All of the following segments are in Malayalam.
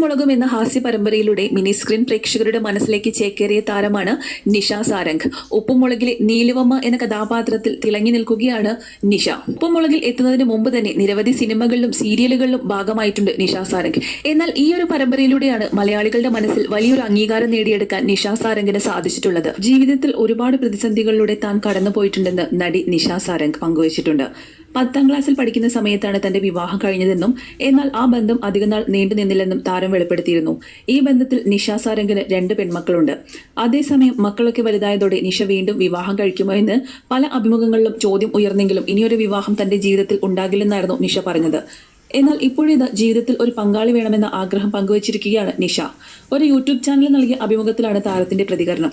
മുളകും എന്ന ഹാസ്യ പരമ്പരയിലൂടെ മിനി സ്ക്രീൻ പ്രേക്ഷകരുടെ മനസ്സിലേക്ക് ചേക്കേറിയ താരമാണ് നിഷ സാരംഗ്. ഉപ്പുമുളകിലെ നീലുവമ്മ എന്ന കഥാപാത്രത്തിൽ തിളങ്ങി നിൽക്കുകയാണ് നിഷ. ഉപ്പുമുളകിൽ എത്തുന്നതിന് മുമ്പ് തന്നെ നിരവധി സിനിമകളിലും സീരിയലുകളിലും ഭാഗമായിട്ടുണ്ട് നിഷ സാരംഗ്. എന്നാൽ ഈ ഒരു പരമ്പരയിലൂടെയാണ് മലയാളികളുടെ മനസ്സിൽ വലിയൊരു അംഗീകാരം നേടിയെടുക്കാൻ നിഷ സാരംഗിന് സാധിച്ചിട്ടുള്ളത്. ജീവിതത്തിൽ ഒരുപാട് പ്രതിസന്ധികളിലൂടെ താൻ കടന്നുപോയിട്ടുണ്ടെന്ന് നടി നിഷ സാരംഗ് പങ്കുവച്ചിട്ടുണ്ട്. 10ാം ക്ലാസ്സിൽ പഠിക്കുന്ന സമയത്താണ് തന്റെ വിവാഹം കഴിഞ്ഞതെന്നും എന്നാൽ ആ ബന്ധം അധികനാൾ നീണ്ടുനിന്നില്ലെന്നും താരം വെളിപ്പെടുത്തിയിരുന്നു. ഈ ബന്ധത്തിൽ നിഷ സാരംഗിന് 2 പെൺമക്കളുണ്ട്. അതേസമയം മക്കളൊക്കെ വലുതായതോടെ നിഷ വീണ്ടും വിവാഹം കഴിക്കുമോ എന്ന് പല അഭിമുഖങ്ങളിലും ചോദ്യം ഉയർന്നെങ്കിലും ഇനിയൊരു വിവാഹം തന്റെ ജീവിതത്തിൽ ഉണ്ടാകില്ലെന്നായിരുന്നു നിഷ പറഞ്ഞത്. എന്നാൽ ഇപ്പോഴിത് ജീവിതത്തിൽ ഒരു പങ്കാളി വേണമെന്ന ആഗ്രഹം പങ്കുവച്ചിരിക്കുകയാണ് നിഷ. ഒരു യൂട്യൂബ് ചാനലിൽ നൽകിയ അഭിമുഖത്തിലാണ് താരത്തിന്റെ പ്രതികരണം.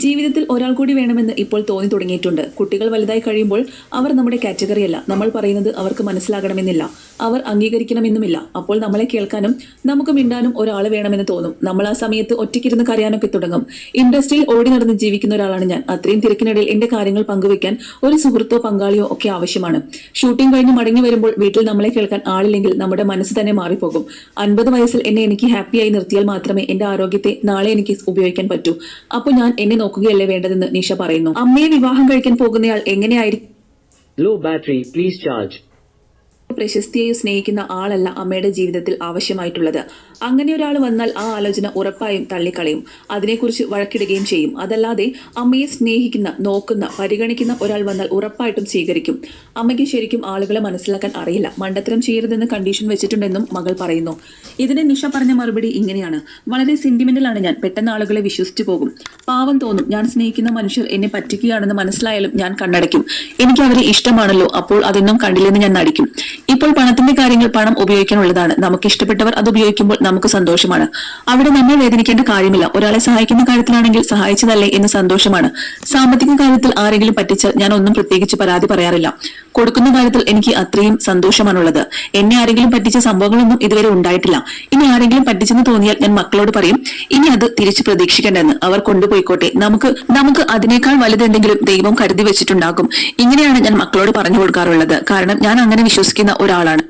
ജീവിതത്തിൽ ഒരാൾ കൂടി വേണമെന്ന് ഇപ്പോൾ തോന്നി തുടങ്ങിയിട്ടുണ്ട്. കുട്ടികൾ വലുതായി കഴിയുമ്പോൾ അവർ നമ്മുടെ കാറ്റഗറിയല്ല. നമ്മൾ പറയുന്നത് അവർക്ക് മനസ്സിലാകണമെന്നില്ല, അവർ അംഗീകരിക്കണമെന്നുമില്ല. അപ്പോൾ നമ്മളെ കേൾക്കാനും നമുക്ക് മിണ്ടാനും ഒരാൾ വേണമെന്ന് തോന്നും. നമ്മൾ ആ സമയത്ത് ഒറ്റയ്ക്കിരുന്ന് കരയാനൊക്കെ തുടങ്ങും. ഇൻഡസ്ട്രിയിൽ ഓടി നടന്ന് ജീവിക്കുന്ന ഒരാളാണ് ഞാൻ. അത്രയും തിരക്കിനിടയിൽ എന്റെ കാര്യങ്ങൾ പങ്കുവെക്കാൻ ഒരു സുഹൃത്തോ പങ്കാളിയോ ഒക്കെ ആവശ്യമാണ്. ഷൂട്ടിംഗ് കഴിഞ്ഞ് മടങ്ങി വരുമ്പോൾ വീട്ടിൽ നമ്മളെ കേൾക്കാൻ ആളില്ലെങ്കിൽ നമ്മുടെ മനസ്സ് തന്നെ മാറിപ്പോകും. 50 വയസ്സിൽ എനിക്ക് ഹാപ്പിയായി നിർത്തിയാൽ മാത്രമേ എന്റെ ആരോഗ്യത്തെ നാളെ എനിക്ക് ഉപയോഗിക്കാൻ പറ്റൂ. അപ്പോൾ ഞാൻ എന്നെ നോക്കുകയല്ലേ വേണ്ടതെന്ന് നിഷ പറയുന്നു. അമ്മയെ വിവാഹം കഴിക്കാൻ പോകുന്നയാൾ എങ്ങനെയായിരിക്കും? Low battery, please charge. പ്രശസ്തിയെ സ്നേഹിക്കുന്ന ആളല്ല അമ്മയുടെ ജീവിതത്തിൽ ആവശ്യമായിട്ടുള്ളത്. അങ്ങനെ ഒരാൾ വന്നാൽ ആ ആലോചന ഉറപ്പായും തള്ളിക്കളയും. അതിനെക്കുറിച്ച് വഴക്കിടുകയും ചെയ്യും. അതല്ലാതെ അമ്മയെ സ്നേഹിക്കുന്ന, നോക്കുന്ന, പരിഗണിക്കുന്ന ഒരാൾ വന്നാൽ ഉറപ്പായിട്ടും സ്വീകരിക്കും. അമ്മയ്ക്ക് ശരിക്കും ആളുകളെ മനസ്സിലാക്കാൻ അറിയില്ല. മണ്ടത്തരം ചെയ്യരുതെന്ന് കണ്ടീഷൻ വെച്ചിട്ടുണ്ടെന്നും മകൾ പറയുന്നു. ഇതിന് നിഷ പറഞ്ഞ മറുപടി ഇങ്ങനെയാണ്: വളരെ സെന്റിമെന്റലാണ് ഞാൻ. പെട്ടെന്ന് ആളുകളെ വിശ്വസിച്ചു പോകും. പാവം തോന്നും. ഞാൻ സ്നേഹിക്കുന്ന മനുഷ്യർ എന്നെ പറ്റിക്കുകയാണെന്ന് മനസ്സിലായാലും ഞാൻ കണ്ണടയ്ക്കും. എനിക്ക് അവരെ ഇഷ്ടമാണല്ലോ, അപ്പോൾ അതൊന്നും കണ്ടില്ലെന്ന് ഞാൻ നടിക്കും. ഇപ്പോൾ പണത്തിന്റെ കാര്യങ്ങൾ പണം ഉപയോഗിക്കാനുള്ളതാണ്. നമുക്ക് ഇഷ്ടപ്പെട്ടവർ അത് ഉപയോഗിക്കുമ്പോൾ നമുക്ക് സന്തോഷമാണ്. അവിടെ നമ്മൾ വേദനിക്കേണ്ട കാര്യമില്ല. ഒരാളെ സഹായിക്കുന്ന കാര്യത്തിലാണെങ്കിൽ സഹായിച്ചതല്ലേ എന്ന് സന്തോഷമാണ്. സാമ്പത്തിക കാര്യത്തിൽ ആരെങ്കിലും പറ്റിച്ചാൽ ഞാൻ ഒന്നും പ്രത്യേകിച്ച് പരാതി പറയാറില്ല. കൊടുക്കുന്ന കാര്യത്തിൽ എനിക്ക് അത്രയും സന്തോഷമാണുള്ളത്. എന്നെ ആരെങ്കിലും പറ്റിച്ച സംഭവങ്ങളൊന്നും ഇതുവരെ ഉണ്ടായിട്ടില്ല. ഇനി ആരെങ്കിലും പറ്റിച്ചെന്ന് തോന്നിയാൽ ഞാൻ മക്കളോട് പറയും, ഇനി അത് തിരിച്ചു പ്രതീക്ഷിക്കേണ്ടെന്ന്. അവർ കൊണ്ടുപോയിക്കോട്ടെ. നമുക്ക് അതിനേക്കാൾ വലുതെന്തെങ്കിലും ദൈവം കരുതി വെച്ചിട്ടുണ്ടാകും. ഇങ്ങനെയാണ് ഞാൻ മക്കളോട് പറഞ്ഞു കൊടുക്കാറുള്ളത്. കാരണം ഞാൻ അങ്ങനെ വിശ്വസിക്കുന്ന ഒരാളാണ്.